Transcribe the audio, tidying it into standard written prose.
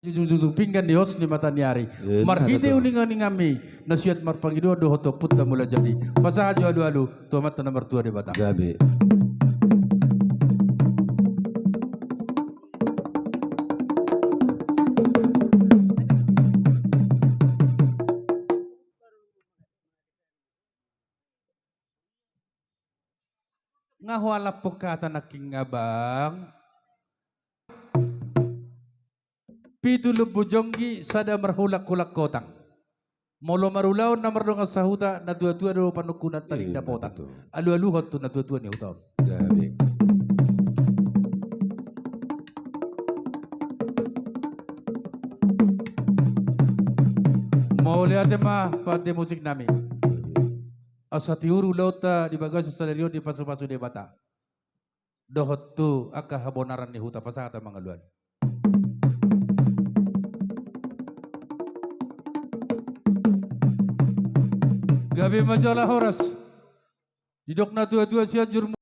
Jujung pinggan di hos ni matanyari. Marhite uning-uningami nasihat marpangido do hoto putta mula jadi. Pasah alu tuamat na nomor 2 di Batam. Gabi. Ngahwala po kata naking abang. Pidulu bujonggi sada marhulak-hulak kotang. Molo marulaw na mardong sahuta na dua-dua do panukunan taling dapotan. Alu-aluhot to na dua-dua ni utaw. Gabi. Mau lihat mah pada musik nami. Asa tiuru lauta di bagas salario di pasu-pasu de bata. Dohot tu aka habonaran ni huta pasata mangaluan. Gabi majalah horas. Didok na dua-dua siya jurmu.